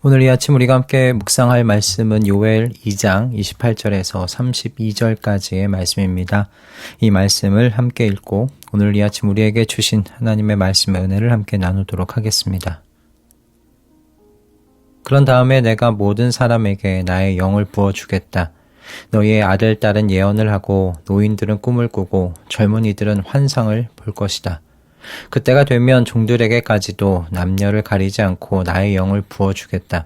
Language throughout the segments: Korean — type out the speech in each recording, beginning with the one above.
오늘 이 아침 우리가 함께 묵상할 말씀은 요엘 2장 28절에서 32절까지의 말씀입니다. 이 말씀을 함께 읽고 오늘 이 아침 우리에게 주신 하나님의 말씀의 은혜를 함께 나누도록 하겠습니다. 그런 다음에 내가 모든 사람에게 나의 영을 부어주겠다. 너희의 아들, 딸은 예언을 하고 노인들은 꿈을 꾸고 젊은이들은 환상을 볼 것이다. 그때가 되면 종들에게까지도 남녀를 가리지 않고 나의 영을 부어주겠다.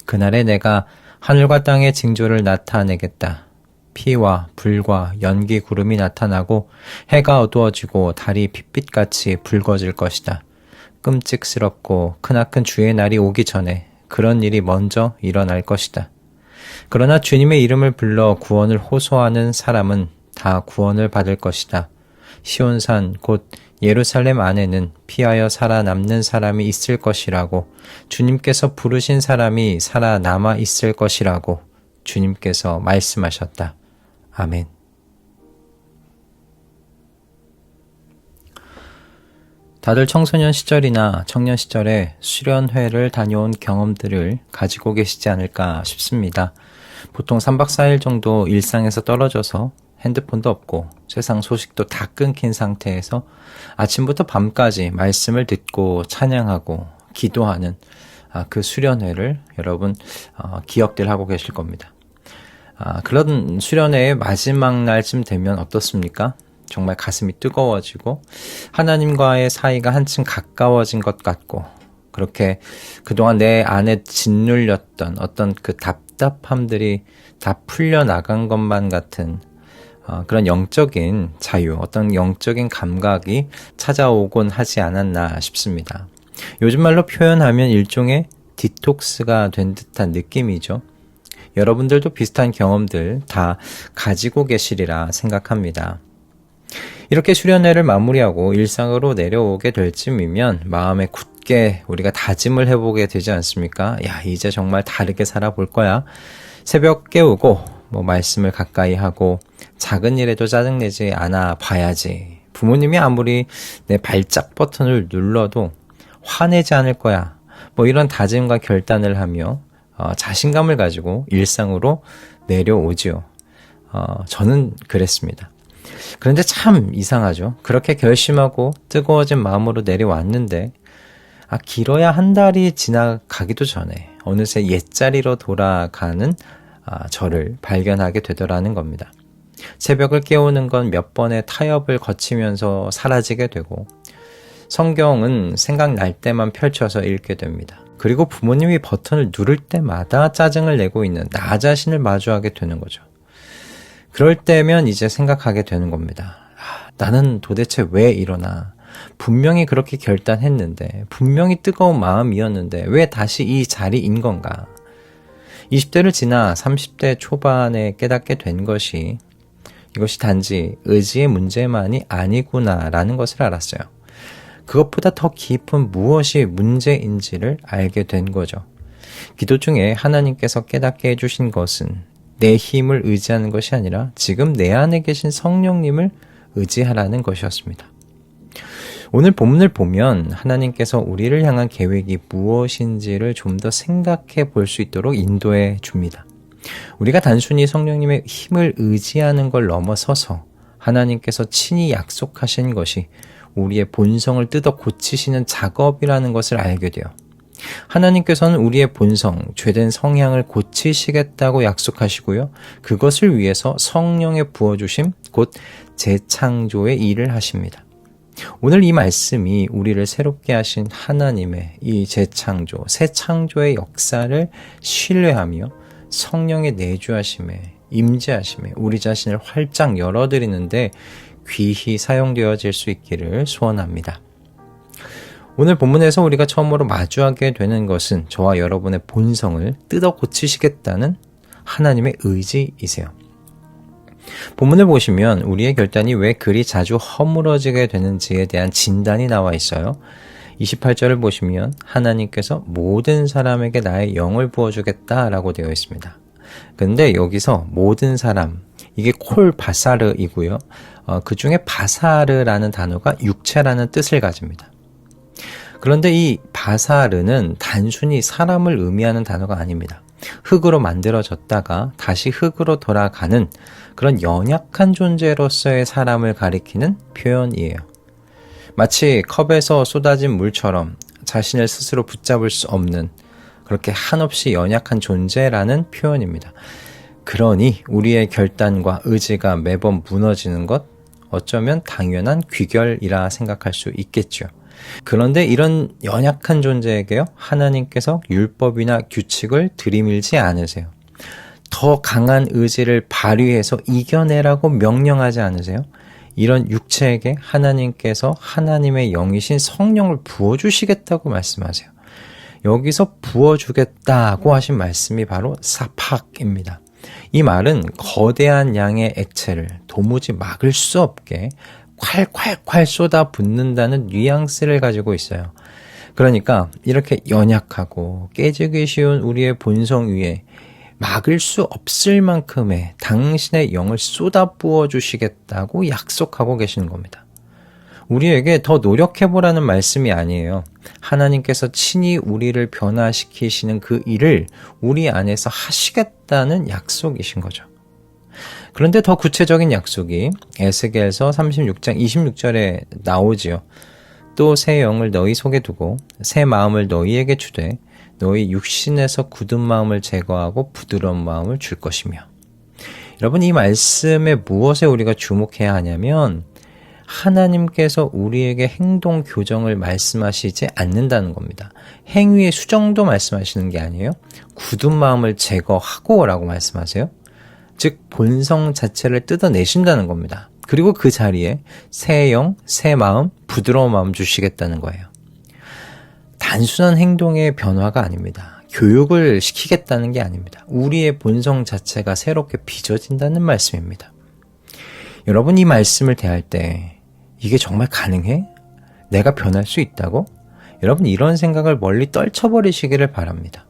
그날에 내가 하늘과 땅의 징조를 나타내겠다. 피와 불과 연기 구름이 나타나고 해가 어두워지고 달이 핏빛같이 붉어질 것이다. 끔찍스럽고 크나큰 주의 날이 오기 전에 그런 일이 먼저 일어날 것이다. 그러나 주님의 이름을 불러 구원을 호소하는 사람은 다 구원을 받을 것이다. 시온산 곧 예루살렘 안에는 피하여 살아남는 사람이 있을 것이라고 주님께서 부르신 사람이 살아남아 있을 것이라고 주님께서 말씀하셨다. 아멘. 다들 청소년 시절이나 청년 시절에 수련회를 다녀온 경험들을 가지고 계시지 않을까 싶습니다. 보통 3박 4일 정도 일상에서 떨어져서 핸드폰도 없고 세상 소식도 다 끊긴 상태에서 아침부터 밤까지 말씀을 듣고 찬양하고 기도하는 그 수련회를 여러분 기억들 하고 계실 겁니다. 그런 수련회의 마지막 날쯤 되면 어떻습니까? 정말 가슴이 뜨거워지고 하나님과의 사이가 한층 가까워진 것 같고 그렇게 그동안 내 안에 짓눌렸던 어떤 그 답답함들이 다 풀려나간 것만 같은 그런 영적인 자유, 어떤 영적인 감각이 찾아오곤 하지 않았나 싶습니다. 요즘 말로 표현하면 일종의 디톡스가 된 듯한 느낌이죠. 여러분들도 비슷한 경험들 다 가지고 계시리라 생각합니다. 이렇게 수련회를 마무리하고 일상으로 내려오게 될 쯤이면 마음에 굳게 우리가 다짐을 해보게 되지 않습니까? 야, 이제 정말 다르게 살아볼 거야. 새벽 깨우고 말씀을 가까이 하고 작은 일에도 짜증내지 않아 봐야지. 부모님이 아무리 내 발작 버튼을 눌러도 화내지 않을 거야. 이런 다짐과 결단을 하며 자신감을 가지고 일상으로 내려오지요. 저는 그랬습니다. 그런데 참 이상하죠. 그렇게 결심하고 뜨거워진 마음으로 내려왔는데 길어야 한 달이 지나가기도 전에 어느새 옛자리로 돌아가는 저를 발견하게 되더라는 겁니다. 새벽을 깨우는 건 몇 번의 타협을 거치면서 사라지게 되고 성경은 생각날 때만 펼쳐서 읽게 됩니다. 그리고 부모님이 버튼을 누를 때마다 짜증을 내고 있는 나 자신을 마주하게 되는 거죠. 그럴 때면 이제 생각하게 되는 겁니다. 나는 도대체 왜 이러나? 분명히 그렇게 결단했는데, 분명히 뜨거운 마음이었는데 왜 다시 이 자리인 건가? 20대를 지나 30대 초반에 깨닫게 된 것이 이것이 단지 의지의 문제만이 아니구나라는 것을 알았어요. 그것보다 더 깊은 무엇이 문제인지를 알게 된 거죠. 기도 중에 하나님께서 깨닫게 해주신 것은 내 힘을 의지하는 것이 아니라 지금 내 안에 계신 성령님을 의지하라는 것이었습니다. 오늘 본문을 보면 하나님께서 우리를 향한 계획이 무엇인지를 좀 더 생각해 볼 수 있도록 인도해 줍니다. 우리가 단순히 성령님의 힘을 의지하는 걸 넘어서서 하나님께서 친히 약속하신 것이 우리의 본성을 뜯어 고치시는 작업이라는 것을 알게 돼요. 하나님께서는 우리의 본성, 죄된 성향을 고치시겠다고 약속하시고요. 그것을 위해서 성령의 부어주심, 곧 재창조의 일을 하십니다. 오늘 이 말씀이 우리를 새롭게 하신 하나님의 이 재창조, 새 창조의 역사를 신뢰하며 성령의 내주하심에, 임재하심에 우리 자신을 활짝 열어드리는데 귀히 사용되어질 수 있기를 소원합니다. 오늘 본문에서 우리가 처음으로 마주하게 되는 것은 저와 여러분의 본성을 뜯어 고치시겠다는 하나님의 의지이세요. 본문을 보시면 우리의 결단이 왜 그리 자주 허물어지게 되는지에 대한 진단이 나와 있어요. 28절을 보시면 하나님께서 모든 사람에게 나의 영을 부어주겠다라고 되어 있습니다. 그런데 여기서 모든 사람, 이게 콜바사르이고요. 그 중에 바사르라는 단어가 육체라는 뜻을 가집니다. 그런데 이 가사르는 단순히 사람을 의미하는 단어가 아닙니다. 흙으로 만들어졌다가 다시 흙으로 돌아가는 그런 연약한 존재로서의 사람을 가리키는 표현이에요. 마치 컵에서 쏟아진 물처럼 자신을 스스로 붙잡을 수 없는 그렇게 한없이 연약한 존재라는 표현입니다. 그러니 우리의 결단과 의지가 매번 무너지는 것, 어쩌면 당연한 귀결이라 생각할 수 있겠죠. 그런데 이런 연약한 존재에게요, 하나님께서 율법이나 규칙을 들이밀지 않으세요. 더 강한 의지를 발휘해서 이겨내라고 명령하지 않으세요. 이런 육체에게 하나님께서 하나님의 영이신 성령을 부어주시겠다고 말씀하세요. 여기서 부어주겠다고 하신 말씀이 바로 사팍입니다. 이 말은 거대한 양의 액체를 도무지 막을 수 없게 콸콸콸 쏟아붓는다는 뉘앙스를 가지고 있어요. 그러니까 이렇게 연약하고 깨지기 쉬운 우리의 본성 위에 막을 수 없을 만큼의 당신의 영을 쏟아부어 주시겠다고 약속하고 계시는 겁니다. 우리에게 더 노력해보라는 말씀이 아니에요. 하나님께서 친히 우리를 변화시키시는 그 일을 우리 안에서 하시겠다는 약속이신 거죠. 그런데 더 구체적인 약속이 에스겔서 36장 26절에 나오지요. 또 새 영을 너희 속에 두고 새 마음을 너희에게 주되 너희 육신에서 굳은 마음을 제거하고 부드러운 마음을 줄 것이며. 여러분, 이 말씀에 무엇에 우리가 주목해야 하냐면 하나님께서 우리에게 행동 교정을 말씀하시지 않는다는 겁니다. 행위의 수정도 말씀하시는 게 아니에요. 굳은 마음을 제거하고 라고 말씀하세요. 즉 본성 자체를 뜯어내신다는 겁니다. 그리고 그 자리에 새 영, 새 마음, 부드러운 마음 주시겠다는 거예요. 단순한 행동의 변화가 아닙니다. 교육을 시키겠다는 게 아닙니다. 우리의 본성 자체가 새롭게 빚어진다는 말씀입니다. 여러분, 이 말씀을 대할 때 이게 정말 가능해? 내가 변할 수 있다고? 여러분, 이런 생각을 멀리 떨쳐버리시기를 바랍니다.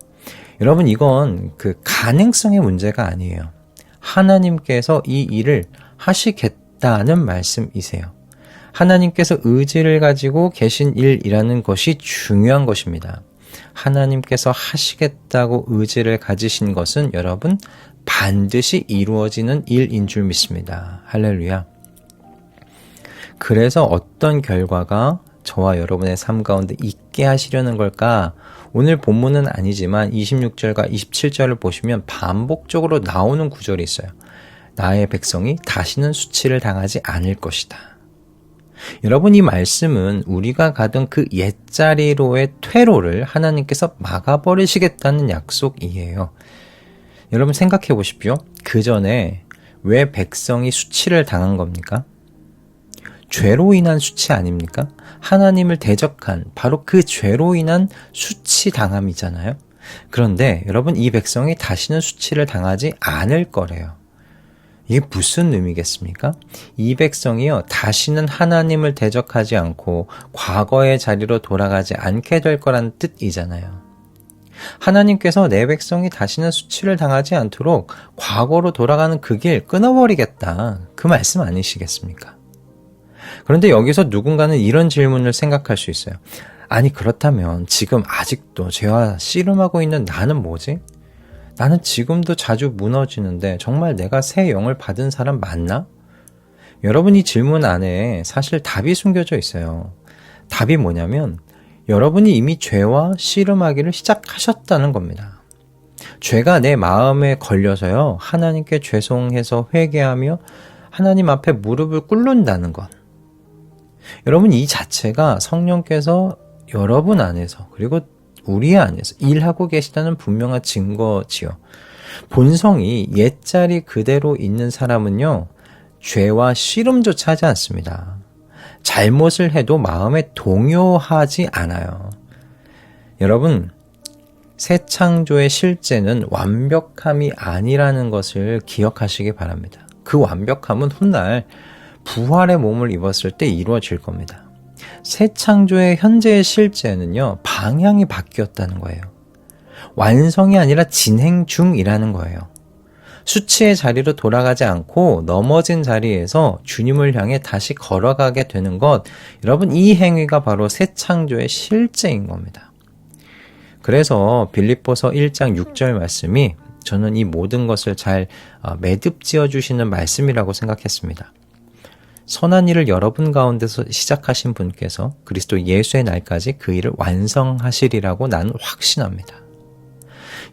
여러분, 이건 그 가능성의 문제가 아니에요. 하나님께서 이 일을 하시겠다는 말씀이세요. 하나님께서 의지를 가지고 계신 일이라는 것이 중요한 것입니다. 하나님께서 하시겠다고 의지를 가지신 것은 여러분 반드시 이루어지는 일인 줄 믿습니다. 할렐루야. 그래서 어떤 결과가 저와 여러분의 삶 가운데 있게 하시려는 걸까? 오늘 본문은 아니지만 26절과 27절을 보시면 반복적으로 나오는 구절이 있어요. 나의 백성이 다시는 수치를 당하지 않을 것이다. 여러분, 이 말씀은 우리가 가던 그 옛자리로의 퇴로를 하나님께서 막아버리시겠다는 약속이에요. 여러분, 생각해 보십시오. 그 전에 왜 백성이 수치를 당한 겁니까? 죄로 인한 수치 아닙니까? 하나님을 대적한 바로 그 죄로 인한 수치 당함이잖아요. 그런데 여러분, 이 백성이 다시는 수치를 당하지 않을 거래요. 이게 무슨 의미겠습니까? 이 백성이요, 다시는 하나님을 대적하지 않고 과거의 자리로 돌아가지 않게 될 거란 뜻이잖아요. 하나님께서 내 백성이 다시는 수치를 당하지 않도록 과거로 돌아가는 그 길 끊어버리겠다, 그 말씀 아니시겠습니까? 그런데 여기서 누군가는 이런 질문을 생각할 수 있어요. 아니, 그렇다면 지금 아직도 죄와 씨름하고 있는 나는 뭐지? 나는 지금도 자주 무너지는데 정말 내가 새 영을 받은 사람 맞나? 여러분, 이 질문 안에 사실 답이 숨겨져 있어요. 답이 뭐냐면 여러분이 이미 죄와 씨름하기를 시작하셨다는 겁니다. 죄가 내 마음에 걸려서요, 하나님께 죄송해서 회개하며 하나님 앞에 무릎을 꿇는다는 것. 여러분, 이 자체가 성령께서 여러분 안에서 그리고 우리 안에서 일하고 계시다는 분명한 증거지요. 본성이 옛자리 그대로 있는 사람은요, 죄와 씨름조차 하지 않습니다. 잘못을 해도 마음에 동요하지 않아요. 여러분, 새 창조의 실제는 완벽함이 아니라는 것을 기억하시기 바랍니다. 그 완벽함은 훗날 부활의 몸을 입었을 때 이루어질 겁니다. 새 창조의 현재의 실제는요, 방향이 바뀌었다는 거예요. 완성이 아니라 진행 중이라는 거예요. 수치의 자리로 돌아가지 않고 넘어진 자리에서 주님을 향해 다시 걸어가게 되는 것, 여러분, 이 행위가 바로 새 창조의 실제인 겁니다. 그래서 빌립보서 1장 6절 말씀이 저는 이 모든 것을 잘 매듭지어 주시는 말씀이라고 생각했습니다. 선한 일을 여러분 가운데서 시작하신 분께서 그리스도 예수의 날까지 그 일을 완성하시리라고 나는 확신합니다.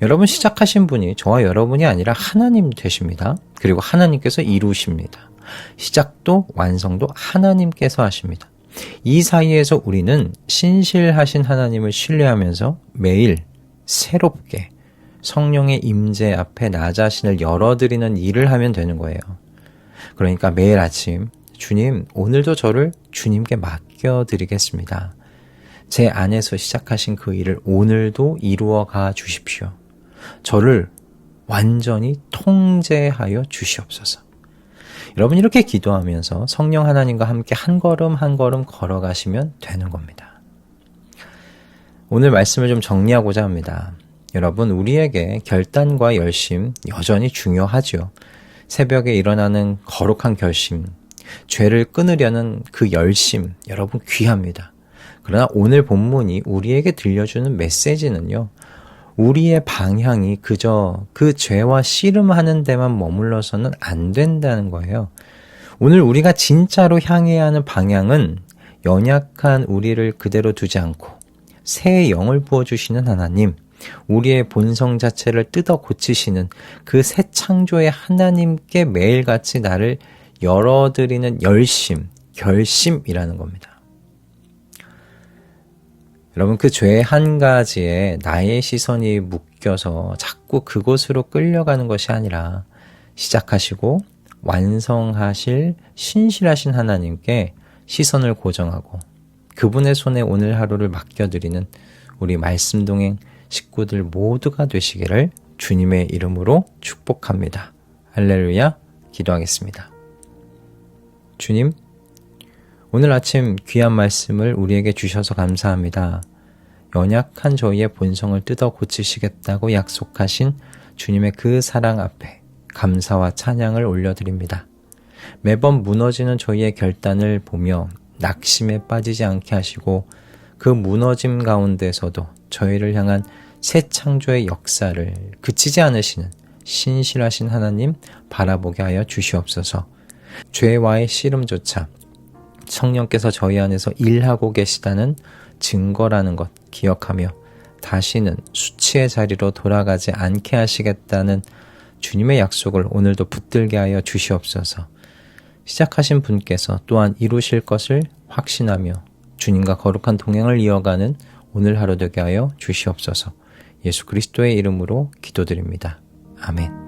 여러분 시작하신 분이 저와 여러분이 아니라 하나님 되십니다. 그리고 하나님께서 이루십니다. 시작도 완성도 하나님께서 하십니다. 이 사이에서 우리는 신실하신 하나님을 신뢰하면서 매일 새롭게 성령의 임재 앞에 나 자신을 열어드리는 일을 하면 되는 거예요. 그러니까 매일 아침 주님, 오늘도 저를 주님께 맡겨드리겠습니다. 제 안에서 시작하신 그 일을 오늘도 이루어 가 주십시오. 저를 완전히 통제하여 주시옵소서. 여러분 이렇게 기도하면서 성령 하나님과 함께 한 걸음 한 걸음 걸어가시면 되는 겁니다. 오늘 말씀을 좀 정리하고자 합니다. 여러분 우리에게 결단과 열심 여전히 중요하죠. 새벽에 일어나는 거룩한 결심, 죄를 끊으려는 그 열심 여러분 귀합니다. 그러나 오늘 본문이 우리에게 들려주는 메시지는요. 우리의 방향이 그저 그 죄와 씨름하는 데만 머물러서는 안 된다는 거예요. 오늘 우리가 진짜로 향해야 하는 방향은 연약한 우리를 그대로 두지 않고 새 영을 부어주시는 하나님, 우리의 본성 자체를 뜯어 고치시는 그 새 창조의 하나님께 매일같이 나를 열어드리는 열심, 결심이라는 겁니다. 여러분 그 죄 한 가지에 나의 시선이 묶여서 자꾸 그곳으로 끌려가는 것이 아니라 시작하시고 완성하실 신실하신 하나님께 시선을 고정하고 그분의 손에 오늘 하루를 맡겨드리는 우리 말씀동행 식구들 모두가 되시기를 주님의 이름으로 축복합니다. 할렐루야. 기도하겠습니다. 주님, 오늘 아침 귀한 말씀을 우리에게 주셔서 감사합니다. 연약한 저희의 본성을 뜯어 고치시겠다고 약속하신 주님의 그 사랑 앞에 감사와 찬양을 올려드립니다. 매번 무너지는 저희의 결단을 보며 낙심에 빠지지 않게 하시고 그 무너짐 가운데서도 저희를 향한 새 창조의 역사를 그치지 않으시는 신실하신 하나님 바라보게 하여 주시옵소서. 죄와의 씨름조차 성령께서 저희 안에서 일하고 계시다는 증거라는 것 기억하며 다시는 수치의 자리로 돌아가지 않게 하시겠다는 주님의 약속을 오늘도 붙들게 하여 주시옵소서. 시작하신 분께서 또한 이루실 것을 확신하며 주님과 거룩한 동행을 이어가는 오늘 하루 되게 하여 주시옵소서. 예수 그리스도의 이름으로 기도드립니다. 아멘.